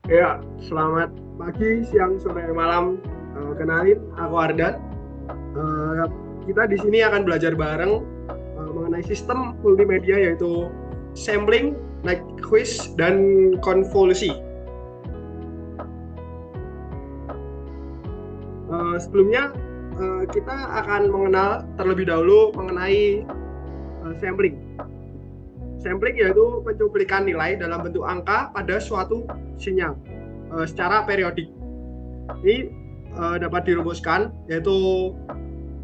Ya, selamat pagi, siang, sore, malam. Kenalin, aku Ardan. Eh, kita di sini akan belajar bareng mengenai sistem multimedia yaitu sampling, Nyquist, dan konvolusi. Sebelumnya, kita akan mengenal terlebih dahulu mengenai sampling. Sampling yaitu pencuplikan nilai dalam bentuk angka pada suatu sinyal secara periodik. Ini dapat dirumuskan yaitu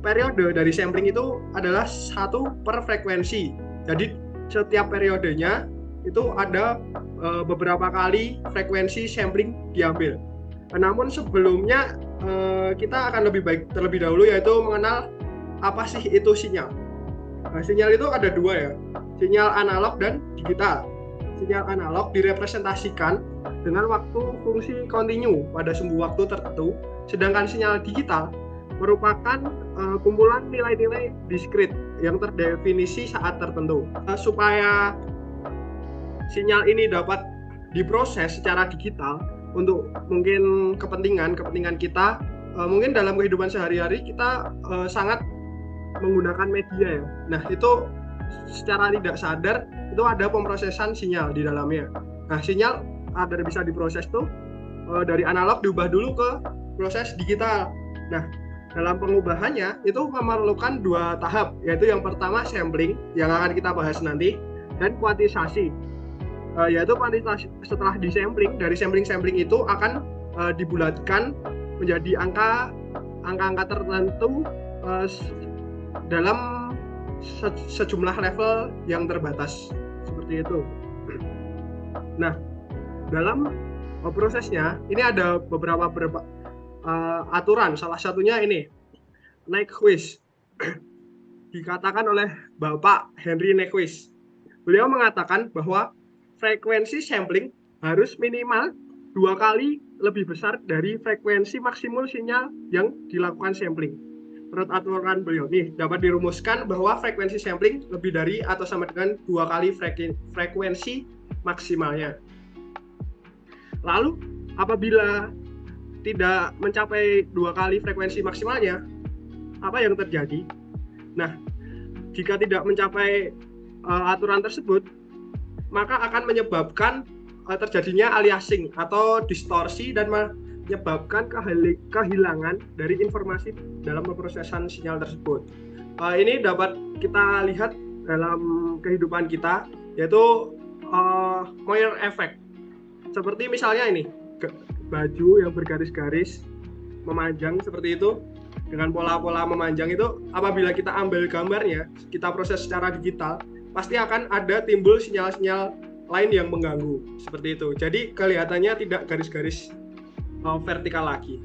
periode dari sampling itu adalah satu per frekuensi. Jadi setiap periodenya itu ada beberapa kali frekuensi sampling diambil. Namun sebelumnya kita akan lebih baik terlebih dahulu yaitu mengenal apa sih itu sinyal. Sinyal itu ada dua ya, sinyal analog dan digital. Sinyal analog direpresentasikan dengan waktu fungsi kontinu pada sumbu waktu tertentu, sedangkan sinyal digital merupakan kumpulan nilai-nilai diskrit yang terdefinisi saat tertentu. Supaya sinyal ini dapat diproses secara digital untuk mungkin kepentingan kita, mungkin dalam kehidupan sehari-hari kita sangat menggunakan media ya. Nah, itu secara tidak sadar itu ada pemrosesan sinyal di dalamnya. Nah, sinyal agar bisa diproses tuh dari analog diubah dulu ke proses digital. Nah, dalam pengubahannya itu memerlukan dua tahap, yaitu yang pertama sampling yang akan kita bahas nanti, dan kuantisasi. Yaitu kuantitas setelah disampling, dari sampling itu akan dibulatkan menjadi angka-angka tertentu dalam sejumlah level yang terbatas seperti itu. Nah, dalam prosesnya ini ada beberapa aturan. Salah satunya ini Nyquist, dikatakan oleh Bapak Henry Nyquist. Beliau mengatakan bahwa frekuensi sampling harus minimal 2 kali lebih besar dari frekuensi maksimum sinyal yang dilakukan sampling. Menurut aturan beliau nih dapat dirumuskan bahwa frekuensi sampling lebih dari atau sama dengan 2 kali frekuensi maksimalnya. Lalu apabila tidak mencapai 2 kali frekuensi maksimalnya, apa yang terjadi? Nah, jika tidak mencapai aturan tersebut, maka akan menyebabkan terjadinya aliasing atau distorsi dan menyebabkan kehilangan dari informasi dalam pemrosesan sinyal tersebut. Ini dapat kita lihat dalam kehidupan kita, yaitu Moir effect. Seperti misalnya ini, baju yang bergaris-garis memanjang seperti itu, dengan pola-pola memanjang itu, apabila kita ambil gambarnya, kita proses secara digital, pasti akan ada timbul sinyal-sinyal lain yang mengganggu seperti itu. Jadi kelihatannya tidak garis-garis vertikal lagi.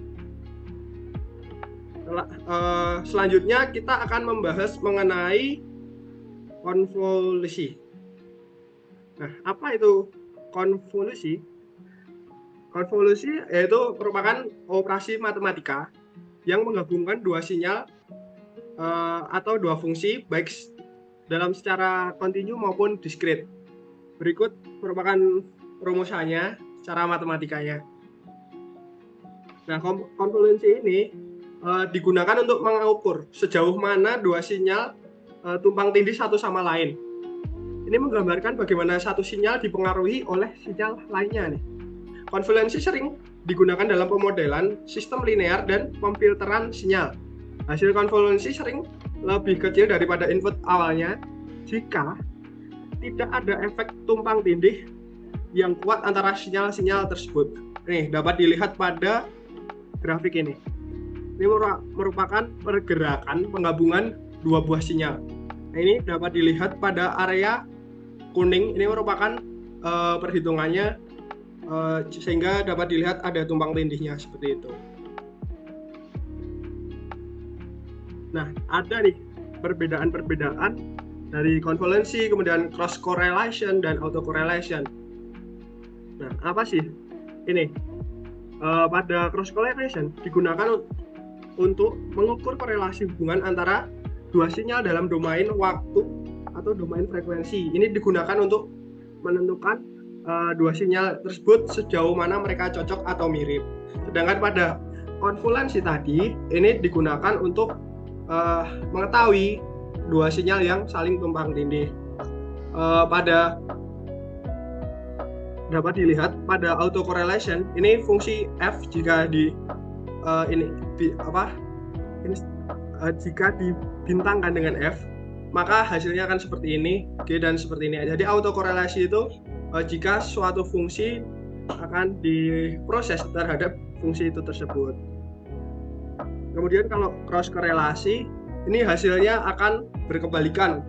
Selanjutnya kita akan membahas mengenai konvolusi. Nah, apa itu konvolusi? Konvolusi yaitu merupakan operasi matematika yang menggabungkan dua sinyal atau dua fungsi baik dalam secara kontinu maupun diskrit. Berikut merupakan rumusannya secara matematikanya. Nah, konvolusi ini digunakan untuk mengukur sejauh mana dua sinyal tumpang tindih satu sama lain. Ini menggambarkan bagaimana satu sinyal dipengaruhi oleh sinyal lainnya nih. Konvolusi sering digunakan dalam pemodelan sistem linear dan pemfilteran sinyal. Hasil konvolusi sering lebih kecil daripada input awalnya jika tidak ada efek tumpang tindih yang kuat antara sinyal-sinyal tersebut. Nih, dapat dilihat pada grafik ini. Ini merupakan pergerakan penggabungan dua buah sinyal. Nah, ini dapat dilihat pada area kuning. Ini merupakan perhitungannya sehingga dapat dilihat ada tumpang tindihnya seperti itu. Nah, ada nih perbedaan-perbedaan dari konvolusi, kemudian cross correlation dan auto correlation. Nah, apa sih ini? Pada cross correlation digunakan untuk mengukur korelasi hubungan antara dua sinyal dalam domain waktu atau domain frekuensi. Ini digunakan untuk menentukan dua sinyal tersebut sejauh mana mereka cocok atau mirip. Sedangkan pada konvolusi tadi ini digunakan untuk mengetahui dua sinyal yang saling tumpang tindih. Pada dapat dilihat pada autocorrelation ini fungsi f jika jika dibintangkan dengan f maka hasilnya akan seperti ini, G dan seperti ini. Jadi autokorelasi itu jika suatu fungsi akan diproses terhadap fungsi itu tersebut. Kemudian kalau cross korelasi ini hasilnya akan berkebalikan.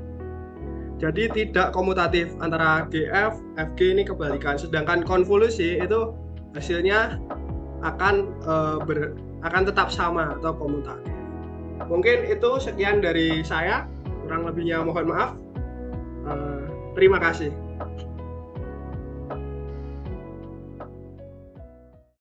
Jadi tidak komutatif antara GF, FG ini kebalikan. Sedangkan konvolusi itu hasilnya akan tetap sama atau komutatif. Mungkin itu sekian dari saya. Kurang lebihnya mohon maaf. Terima kasih.